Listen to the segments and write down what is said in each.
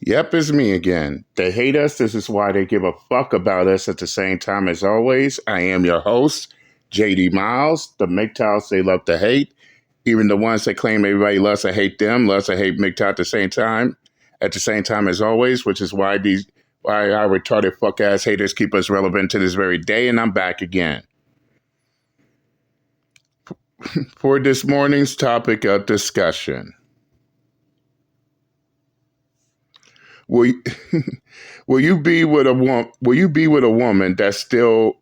Yep, it's me again. They hate us. This is why they give a fuck about us at the same time as always. I am your host, JD Miles. The MGTOWs they love to hate. Even the ones that claim everybody loves to hate them, loves to hate MGTOW at the same time. At the same time as always, which is why our retarded fuck ass haters keep us relevant to this very day, and I'm back again. For this morning's topic of discussion. Will will you be with a woman that still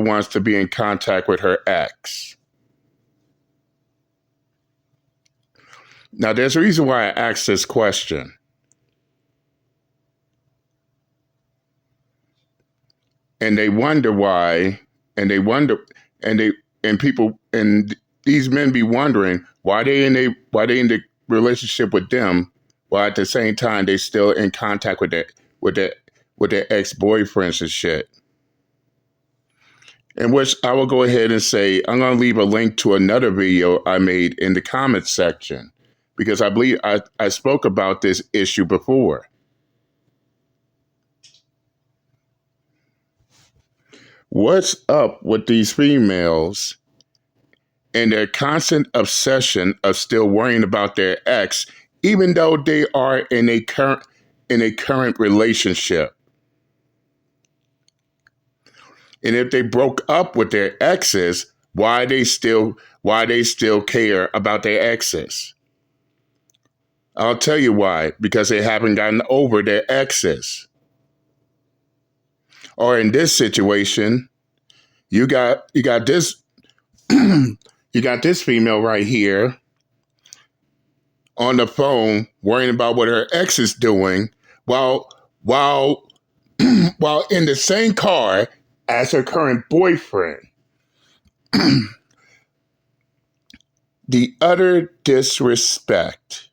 wants to be in contact with her ex? Now, there's a reason why I asked this question, and they wonder why, and they wonder, and they and people and these men be wondering why they in the relationship with them, while at the same time they still in contact with their ex boyfriends and shit. In which I will go ahead and say I'm going to leave a link to another video I made in the comments section because I believe I spoke about this issue before. What's up with these females and their constant obsession of still worrying about their ex, even though they are in a current relationship? And if they broke up with their exes, why they still care about their exes? I'll tell you why. Because they haven't gotten over their exes. Or in this situation, you got this you got this female right here on the phone worrying about what her ex is doing while in the same car as her current boyfriend. The utter disrespect.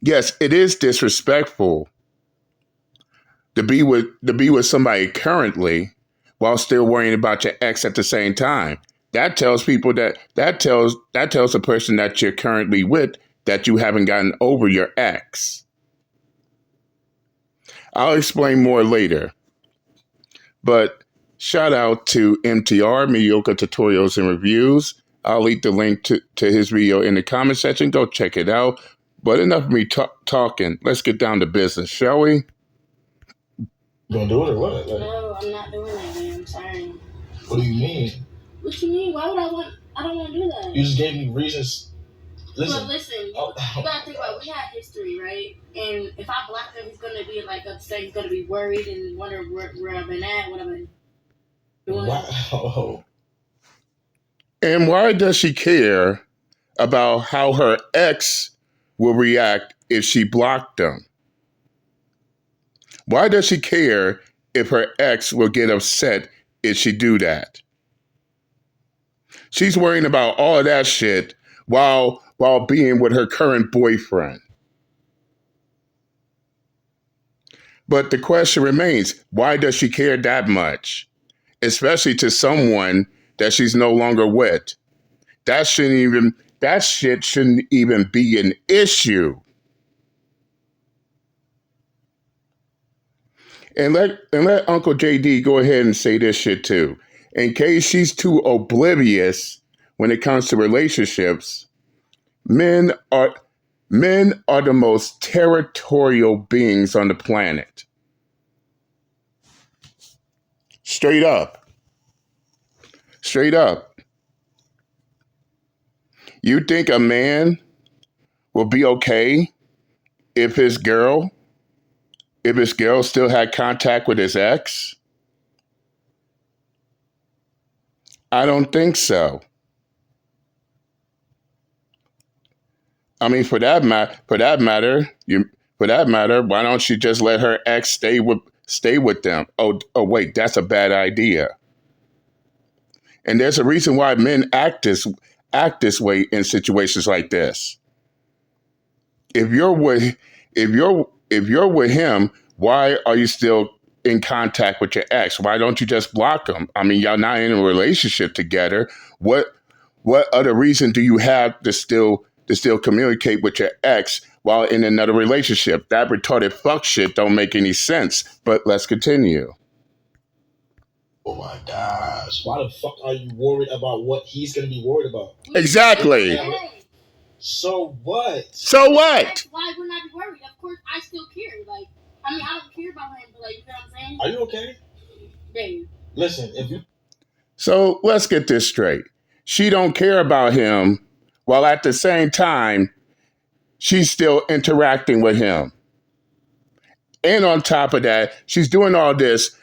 Yes, it is disrespectful to be with somebody currently while still worrying about your ex at the same time. That tells people that tells the person that you're currently with that you haven't gotten over your ex. I'll explain more later. But shout out to MTR, Mediocre Tutorials and Reviews. I'll leave the link to his video in the comment section. Go check it out. But enough of me talking. Let's get down to business, shall we? You gonna do it or what? No, I'm not doing that, man. I'm sorry. What do you mean? What you mean? Why would I want? I don't want to do that. You just gave me reasons. Listen. But listen, you gotta think about it. We have history, right? And if I block him, he's gonna be like upset. He's gonna be worried and wonder where I've been at, what I've been doing. Wow. And why does she care about how her ex will react if she blocked them? Why does she care if her ex will get upset if she do that? She's worrying about all of that shit while being with her current boyfriend. But the question remains, why does she care that much? Especially to someone that she's no longer with. That shit shouldn't even be an issue. And let Uncle JD go ahead and say this shit too. In case she's too oblivious when it comes to relationships, men are the most territorial beings on the planet. Straight up. Straight up. You think a man will be okay if his girl still had contact with his ex? I don't think so. I mean, for that matter, why don't you just let her ex stay with them? Oh, wait, that's a bad idea. And there's a reason why men act this way in situations like this. If you're with him, why are you still in contact with your ex? Why don't you just block him? I mean, y'all not in a relationship together. What other reason do you have to still to still communicate with your ex while in another relationship. That retarded fuck shit don't make any sense. But let's continue. Oh my gosh. Why the fuck are you worried about what he's going to be worried about? Exactly. So what? So what? That's why we're not worried. Of course, I still care. Like, I mean, I don't care about him, but like, you know what I'm saying? Are you okay? Babe. Listen, if you... So let's get this straight. She don't care about him, while at the same time, she's still interacting with him. And on top of that, she's doing all this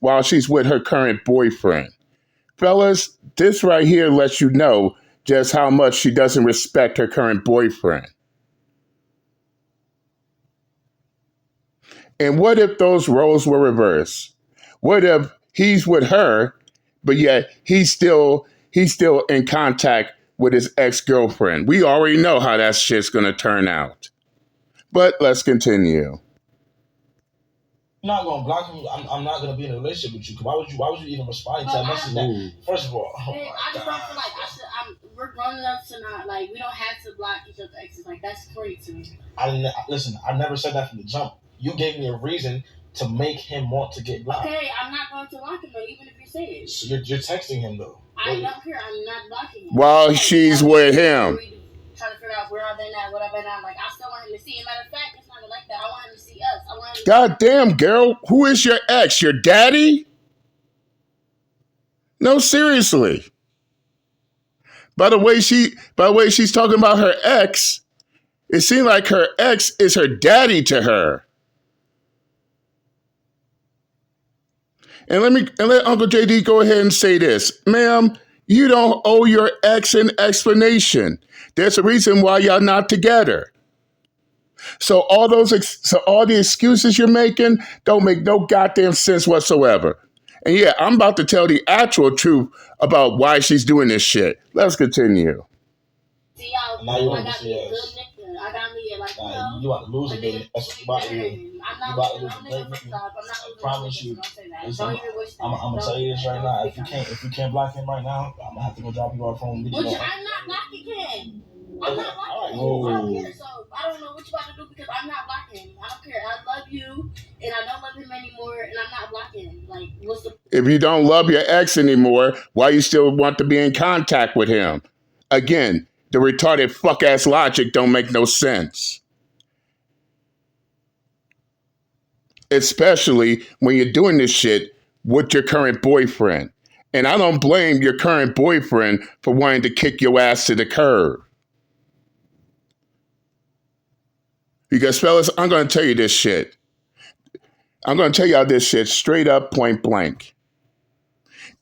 while she's with her current boyfriend. Fellas, this right here lets you know just how much she doesn't respect her current boyfriend. And what if those roles were reversed? What if he's with her, but yet he's still in contact with his ex-girlfriend? We already know how that shit's gonna turn out. But let's continue. I'm not gonna block him. I'm not gonna be in a relationship with you. Why would you even respond to that message? That, first of all, I just don't feel like we're grown enough to not, like, we don't have to block each other's exes. Like, that's crazy to me. Listen, I never said that from the jump. You gave me a reason to make him want to get blocked. Okay, I'm not going to block him though, even if you say it. So you're texting him though. I don't care. I'm not blocking him. While she's with him. Trying to figure out where are they now, whatever. And I'm like, I still want him to see. As a matter of fact, it's not like that. I want him to see us. I want him to God damn, girl, who is your ex? Your daddy? No, seriously. By the way she's talking about her ex, it seems like her ex is her daddy to her. And let Uncle JD go ahead and say this. Ma'am, you don't owe your ex an explanation. There's a reason why y'all not together. So all the excuses you're making don't make no goddamn sense whatsoever. And yeah, I'm about to tell the actual truth about why she's doing this shit. Let's continue. See, I got me a good nigga. I got me like, you about to lose a baby. That's what you about to do. I'm not losing no nigga. I promise you. Listen, I'm gonna tell you this right now. If you can't block him right now, I'm gonna have to go drop you off home. I'm not blocking him. I'm not blocking him. I don't care. So I don't know what you about to do because I'm not blocking him. I don't care. I love you, and I don't love him anymore, and I'm not blocking him. Like, what's the? If you don't love your ex anymore, why you still want to be in contact with him? Again, the retarded fuck-ass logic don't make no sense. Especially when you're doing this shit with your current boyfriend. And I don't blame your current boyfriend for wanting to kick your ass to the curb. Because, fellas, I'm going to tell you this shit. I'm going to tell y'all this shit straight up, point blank.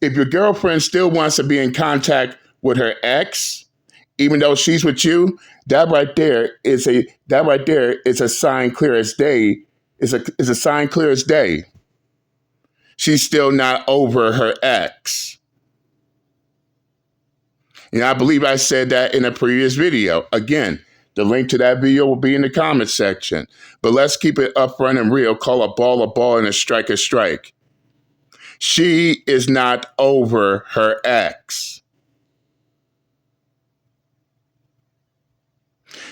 If your girlfriend still wants to be in contact with her ex, even though she's with you, that right there is a sign clear as day. Is a sign clear as day. She's still not over her ex. And I believe I said that in a previous video. Again, the link to that video will be in the comment section. But let's keep it upfront and real. Call a ball and a strike a strike. She is not over her ex.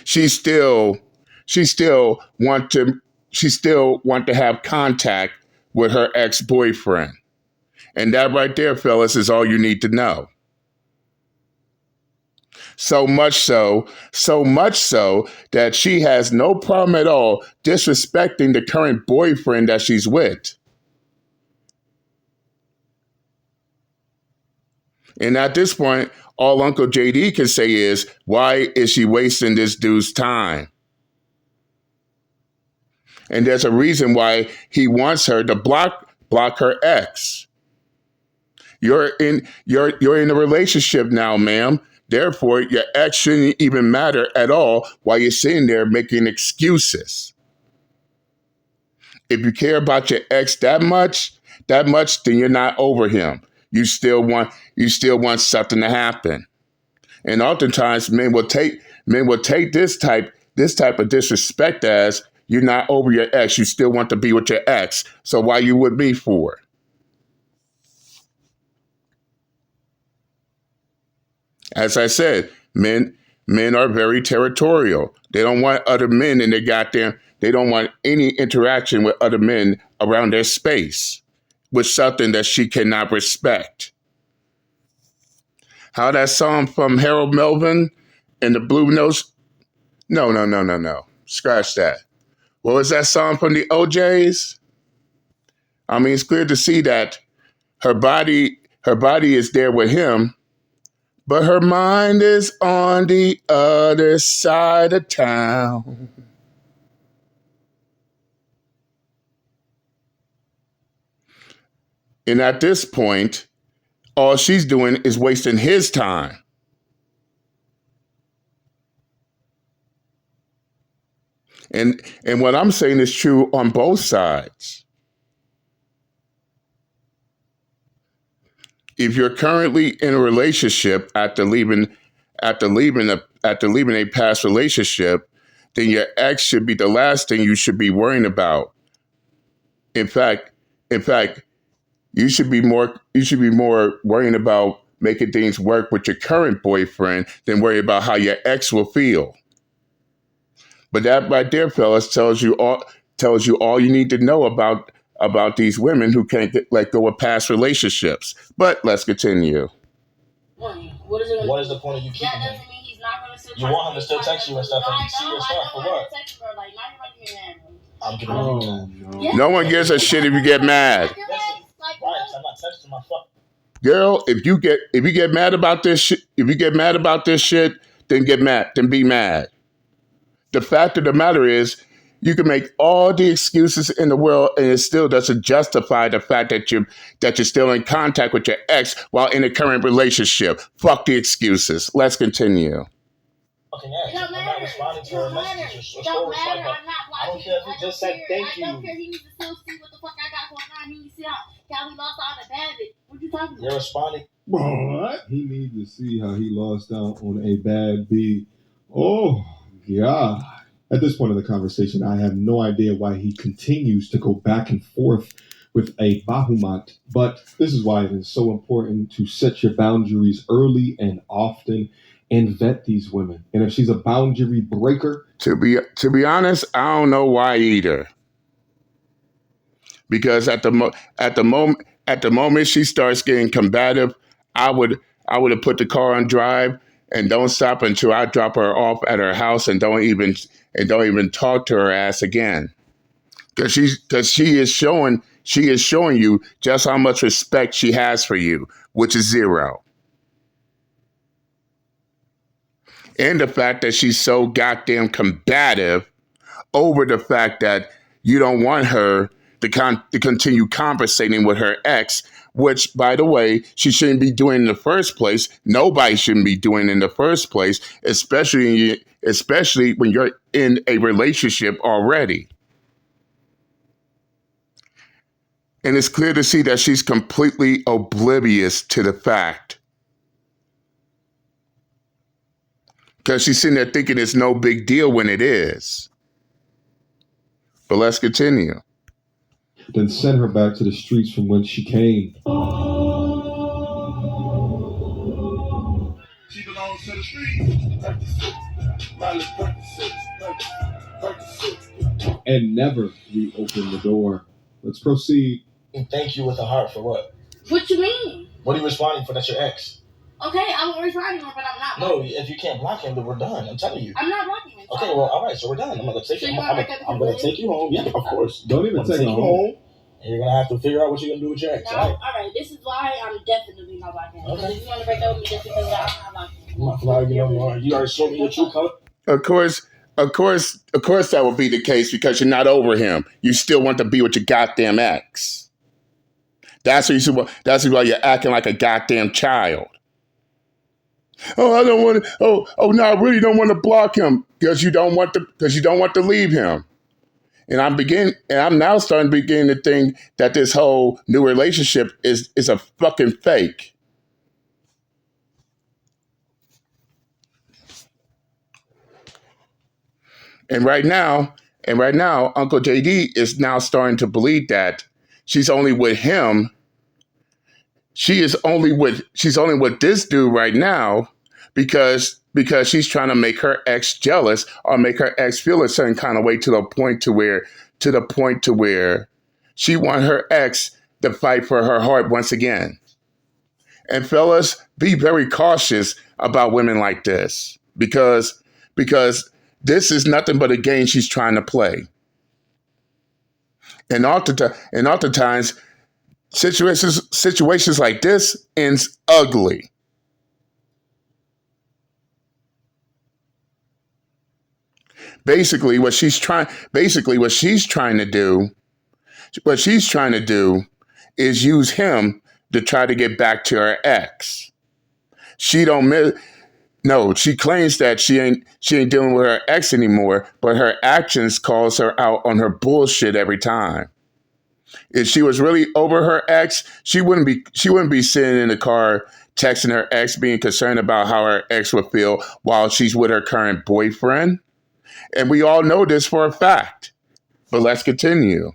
She still want to have contact with her ex-boyfriend. And that right there, fellas, is all you need to know. So much so that she has no problem at all disrespecting the current boyfriend that she's with. And at this point, all Uncle JD can say is, why is she wasting this dude's time? And there's a reason why he wants her to block her ex. You're in a relationship now, ma'am. Therefore, your ex shouldn't even matter at all while you're sitting there making excuses. If you care about your ex that much, then you're not over him. You still want something to happen. And oftentimes men will take this type of disrespect as you're not over your ex. You still want to be with your ex. So why you with me for? As I said, men Men are very territorial. They don't want other men in their goddamn, they don't want any interaction with other men around their space with something that she cannot respect. How that song from Harold Melvin and the Blue Notes? No. Scratch that. What was that song from the OJs? I mean, it's clear to see that her body is there with him, but her mind is on the other side of town. And at this point, all she's doing is wasting his time. And what I'm saying is true on both sides. If you're currently in a relationship after leaving a past relationship, then your ex should be the last thing you should be worrying about. In fact, you should be more worrying about making things work with your current boyfriend than worry about how your ex will feel. But that right there, fellas, tells you all you need to know about these women who can't let go of past relationships. But let's continue. What is the point of you keeping him? That doesn't mean he's not going to still. You want him to still text you and stuff, and see your stuff for what? I'm getting mad. No one gives a shit if you get mad. Right, I'm not texting my fuck. Girl, if you get mad about this shit, then get mad. Then be mad. The fact of the matter is, you can make all the excuses in the world, and it still doesn't justify the fact that you're still in contact with your ex while in a current relationship. Fuck the excuses. Let's continue. Okay, yeah. I'm not responding to her messages or stories like that. I don't care if he just said thank you. I don't care. He needs to still see what the fuck I got going on. He needs to see how he lost out on a bad bitch. What you talking about? You're responding. What? He needs to see how he lost out on a bad beat. Oh, God. At this point in the conversation, I have no idea why he continues to go back and forth with a Bahumat, but this is why it is so important to set your boundaries early and often and vet these women. And if she's a boundary breaker... To be honest, I don't know why either. Because at the moment she starts getting combative, I would have put the car on drive and don't stop until I drop her off at her house and don't even talk to her ass again. Because she is showing you just how much respect she has for you, which is zero. And the fact that she's so goddamn combative over the fact that you don't want her to continue conversating with her ex, which, by the way, she shouldn't be doing in the first place. Nobody shouldn't be doing in the first place, especially when you're in a relationship already. And it's clear to see that she's completely oblivious to the fact. Because she's sitting there thinking it's no big deal when it is. But let's continue. Then send her back to the streets from whence she came. She belongs to the streets. And never reopen the door. Let's proceed. And thank you with a heart for what? What you mean? What are you responding for? That's your ex. Okay, I won't respond anymore, but I'm not. No, if you can't block him, then we're done. I'm telling you. I'm not blocking him. Okay, well, all right, so we're done. I'm gonna take you. I'm gonna take you home. Yeah, of course. Don't even take you home. And you're gonna have to figure out what you're gonna do with your ex. No, all right. This is why I'm definitely not blocking him. Okay. If you want to break up with me just because I'm not blocking him. I'm not blocking you no more. You already showed me your true color. Of course, that would be the case because you're not over him. You still want to be with your goddamn ex. That's why you're acting like a goddamn child. Oh, I don't want to. Oh, no, I really don't want to block him because you don't want to leave him. And I'm now starting to begin to think that this whole new relationship is a fucking fake. And right now, Uncle JD is now starting to believe that she's only with him. She's only with this dude right now because she's trying to make her ex jealous or make her ex feel a certain kind of way to the point to where she want her ex to fight for her heart once again. And fellas, be very cautious about women like this because this is nothing but a game she's trying to play. And oftentimes situations like this ends ugly. Basically, what she's trying to do is use him to try to get back to her ex. She claims that she ain't dealing with her ex anymore, but her actions calls her out on her bullshit every time. If she was really over her ex, she wouldn't be sitting in the car texting her ex, being concerned about how her ex would feel while she's with her current boyfriend. And we all know this for a fact. But let's continue.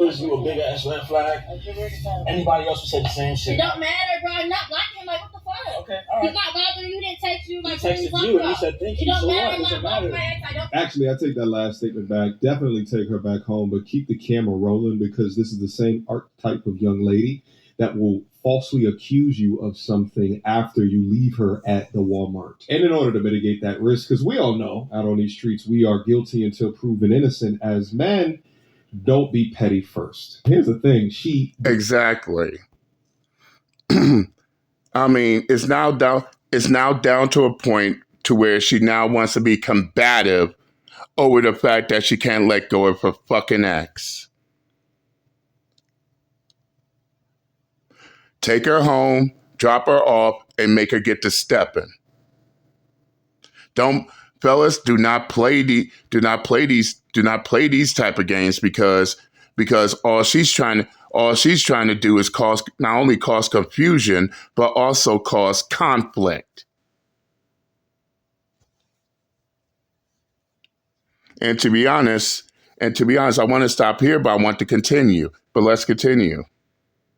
You a big ass red flag. Anybody else would say the same shit. It don't matter, bro. I'm not blocking him. Like, what the fuck? Okay, all right. He's not bothering you. He didn't text you. Like, he texted you and he said thank you. It don't So matter. what? I'm Does it not blocking matter? my ex. Actually, I take that last statement back. Definitely take her back home, but keep the camera rolling because this is the same archetype of young lady that will falsely accuse you of something after you leave her at the Walmart. And in order to mitigate that risk, because we all know out on these streets, we are guilty until proven innocent as men. Don't be petty first. Here's the thing. Exactly. I mean, it's now down to a point to where she now wants to be combative over the fact that she can't let go of her fucking ex. Take her home, drop her off, and make her get to stepping. Fellas, do not play these type of games because all she's trying to do is not only cause confusion but also cause conflict. And to be honest, I want to stop here, but I want to continue. But let's continue.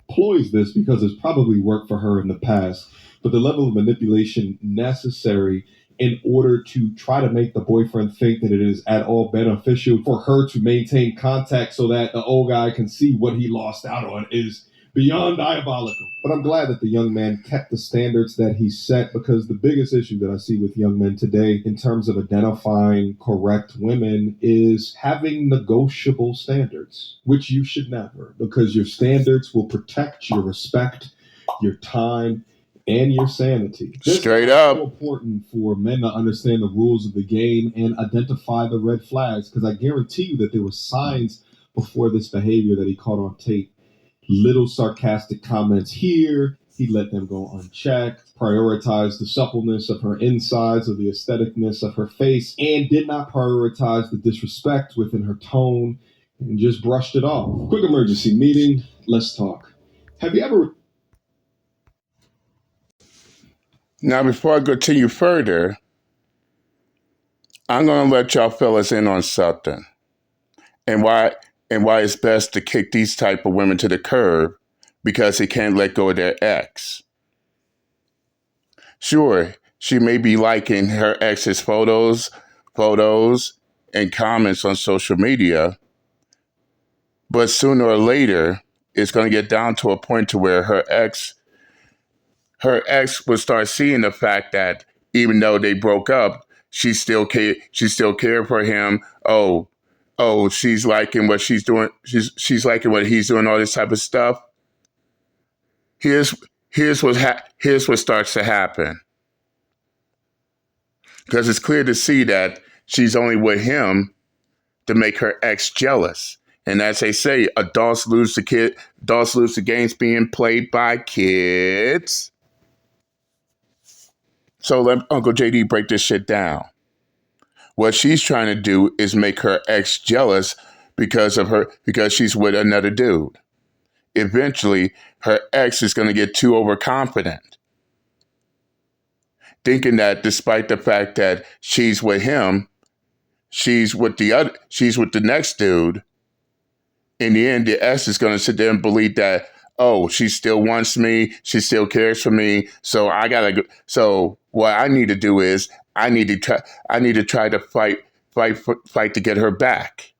Employs this because it's probably worked for her in the past, but the level of manipulation necessary in order to try to make the boyfriend think that it is at all beneficial for her to maintain contact so that the old guy can see what he lost out on is beyond diabolical. But I'm glad that the young man kept the standards that he set because the biggest issue that I see with young men today in terms of identifying correct women is having negotiable standards, which you should never, because your standards will protect your respect, your time, and your sanity. Straight up. It's so important for men to understand the rules of the game and identify the red flags, because I guarantee you that there were signs before this behavior that he caught on tape. Little sarcastic comments here, he let them go unchecked, prioritized the suppleness of her insides or the aestheticness of her face, and did not prioritize the disrespect within her tone and just brushed it off. Quick emergency meeting, let's talk. Have you ever... Now, before I continue further, I'm going to let y'all fellas in on something and why it's best to kick these type of women to the curb because they can't let go of their ex. Sure, she may be liking her ex's photos and comments on social media, but sooner or later, it's going to get down to a point to where her ex would start seeing the fact that even though they broke up, she still cared for him. Oh, she's liking what she's doing. She's liking what he's doing. All this type of stuff. Here's what starts to happen. Because it's clear to see that she's only with him to make her ex jealous. And as they say, adults lose the games being played by kids. So let Uncle JD break this shit down. What she's trying to do is make her ex jealous because she's with another dude. Eventually, her ex is going to get too overconfident, thinking that despite the fact that she's with him, she's with the next dude. In the end, the ex is going to sit there and believe that, oh, she still wants me, she still cares for me. So I gotta go. So what I need to do is I need to try to fight to get her back.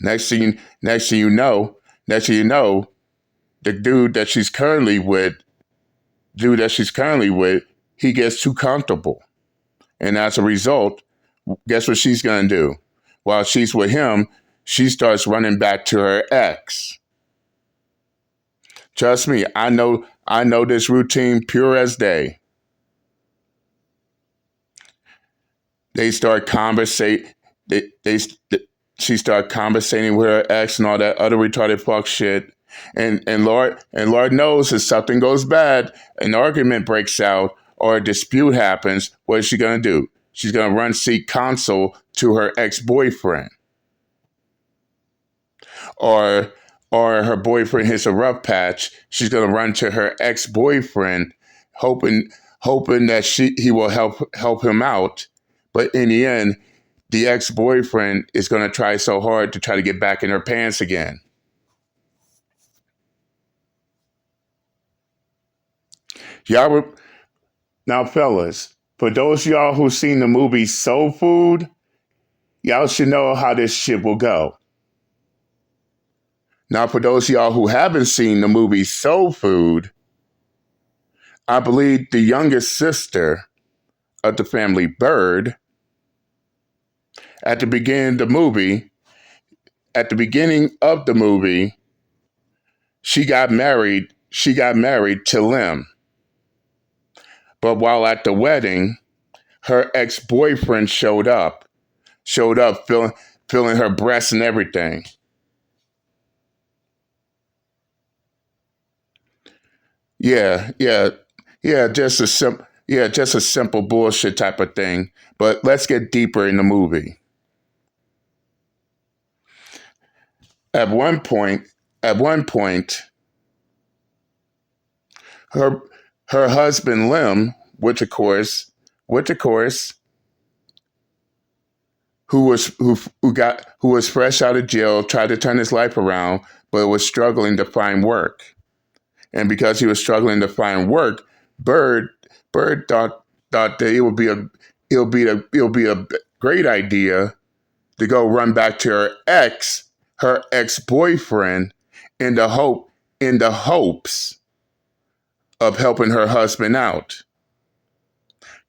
Next thing you know, the dude that she's currently with, he gets too comfortable. And as a result, guess what she's going to do? While she's with him, she starts running back to her ex. Trust me, I know this routine pure as day. They start conversate. They she start conversating with her ex and all that other retarded fuck shit. And Lord knows if something goes bad, an argument breaks out or a dispute happens, what is she gonna do? She's gonna run seek counsel to her ex-boyfriend. Or her boyfriend hits a rough patch, she's gonna run to her ex-boyfriend, hoping that he will help him out. But in the end, the ex-boyfriend is going to try so hard to try to get back in her pants again. Now, fellas, for those of y'all who've seen the movie Soul Food, y'all should know how this shit will go. Now, for those of y'all who haven't seen the movie Soul Food, I believe the youngest sister of the family, Bird, at the beginning of the movie, she got married to Lim. But while at the wedding, her ex-boyfriend showed up feeling her breasts and everything. Yeah, just a simple bullshit type of thing. But let's get deeper in the movie. At one point, her husband Lim, which of course, who was fresh out of jail, tried to turn his life around, but was struggling to find work. And because he was struggling to find work, Bird thought that it would be a great idea to go run back to her ex-boyfriend in the hopes of helping her husband out.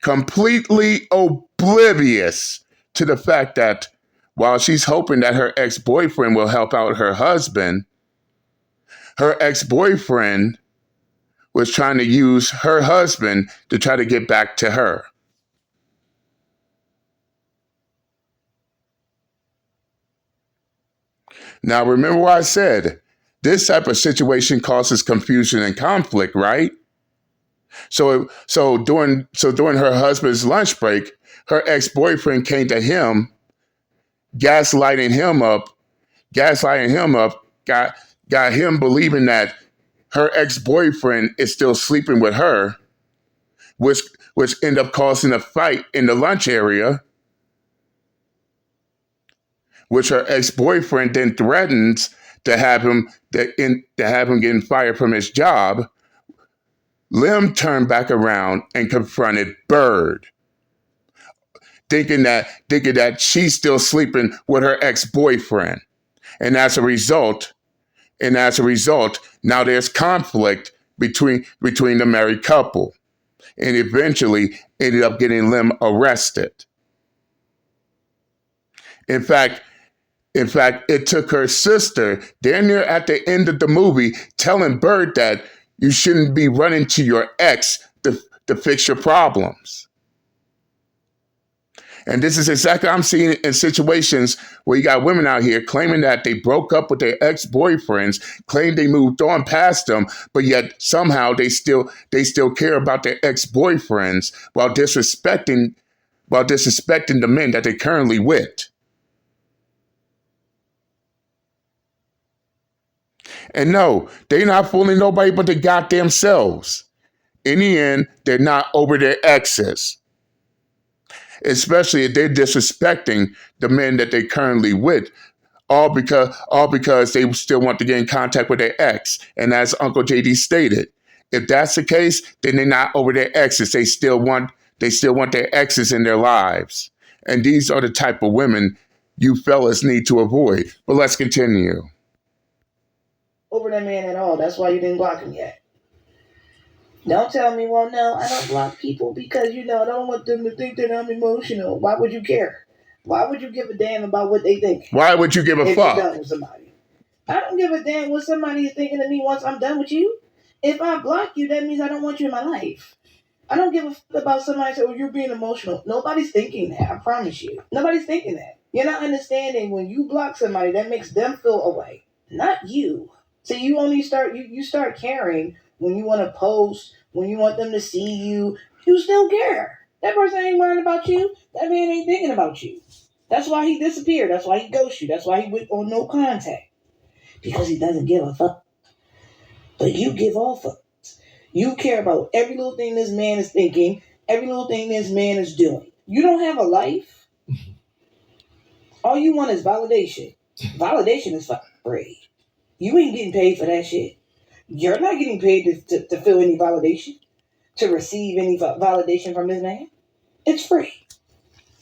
Completely oblivious to the fact that while she's hoping that her ex-boyfriend will help out her husband, her ex-boyfriend was trying to use her husband to try to get back to her. Now, remember what I said. This type of situation causes confusion and conflict, right? So during her husband's lunch break, her ex-boyfriend came to him, gaslighting him up, got him believing that her ex-boyfriend is still sleeping with her, which ended up causing a fight in the lunch area, which her ex-boyfriend then threatens to have him getting fired from his job. Lim turned back around and confronted Bird, thinking that she's still sleeping with her ex-boyfriend. And as a result, now there's conflict between the married couple, and eventually ended up getting Lim arrested. In fact, it took her sister, damn near at the end of the movie, telling Bird that you shouldn't be running to your ex to fix your problems. And this is exactly what I'm seeing in situations where you got women out here claiming that they broke up with their ex-boyfriends, claim they moved on past them, but yet somehow they still care about their ex-boyfriends while disrespecting the men that they're currently with. And no, they're not fooling nobody but the goddamn selves. In the end, they're not over their exes. Especially if they're disrespecting the men that they're currently with all because they still want to get in contact with their ex. And as Uncle JD stated, if that's the case, then they're not over their exes. They still want their exes in their lives. And these are the type of women you fellas need to avoid. But let's continue. Over that man at all. That's why you didn't block him yet. Don't tell me, well, no, I don't block people because, I don't want them to think that I'm emotional. Why would you care? Why would you give a damn about what they think? Why would you give a if fuck? You're done with somebody. I don't give a damn what somebody is thinking of me once I'm done with you. If I block you, that means I don't want you in my life. I don't give a fuck about somebody saying, oh, you're being emotional. Nobody's thinking that, I promise you. Nobody's thinking that. You're not understanding when you block somebody, that makes them feel away, not you. So you only start, you start caring when you want to post, when you want them to see you. You still care. That person ain't worrying about you. That man ain't thinking about you. That's why he disappeared. That's why he ghosted you. That's why he went on no contact. Because he doesn't give a fuck. But you give all fucks. You care about every little thing this man is thinking, every little thing this man is doing. You don't have a life. All you want is validation. Validation is fucking free. You ain't getting paid for that shit. You're not getting paid to feel any validation, to receive any validation from this man. It's free.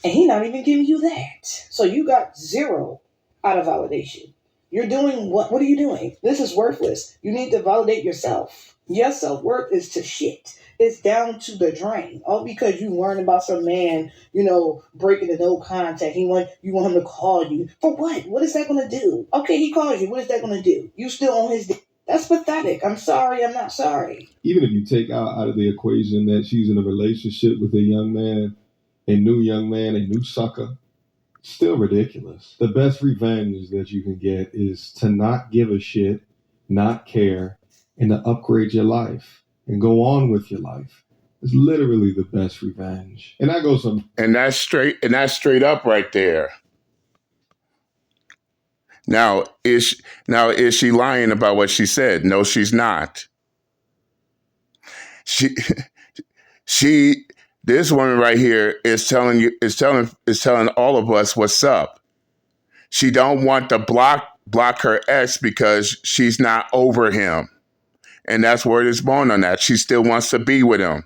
And he's not even giving you that. So you got 0 out of validation. You're doing what? What are you doing? This is worthless. You need to validate yourself. Your self-worth is to shit. It's down to the drain. All because you learned about some man, breaking the no contact. You want him to call you. For what? What is that going to do? Okay, he calls you. What is that going to do? You still on his dick. That's pathetic. I'm sorry. I'm not sorry. Even if you take out of the equation that she's in a relationship with a young man, a new sucker, still ridiculous. The best revenge that you can get is to not give a shit, not care, and to upgrade your life and go on with your life. It's literally the best revenge. And that goes from And that's straight up right there. Now is she lying about what she said? No, she's not. This woman right here is telling all of us what's up. She don't want to block her ex because she's not over him. And that's where it is born on that. She still wants to be with him.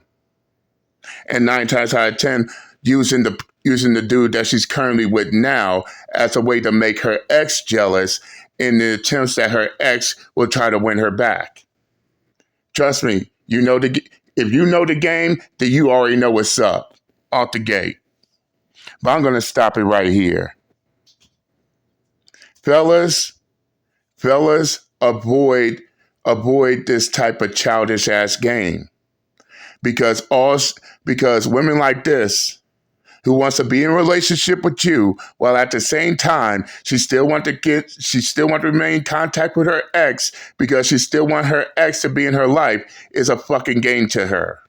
And 9 times out of 10, using the dude that she's currently with now as a way to make her ex jealous in the attempts that her ex will try to win her back. Trust me, if you know the game, then you already know what's up off the gate. But I'm going to stop it right here. Fellas, avoid this type of childish ass game. Because women like this, who wants to be in a relationship with you, while at the same time she still want to remain in contact with her ex because she still want her ex to be in her life, is a fucking game to her.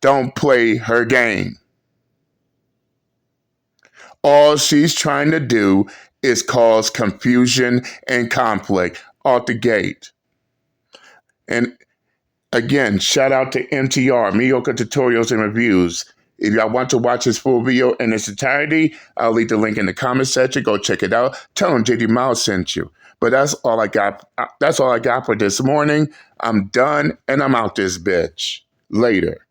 Don't play her game. All she's trying to do is cause confusion and conflict out the gate. And again, shout out to MTR, Mediocre Tutorials and Reviews. If y'all want to watch this full video in its entirety, I'll leave the link in the comment section. Go check it out. Tell them JD Miles sent you. But that's all I got. That's all I got for this morning. I'm done and I'm out this bitch. Later.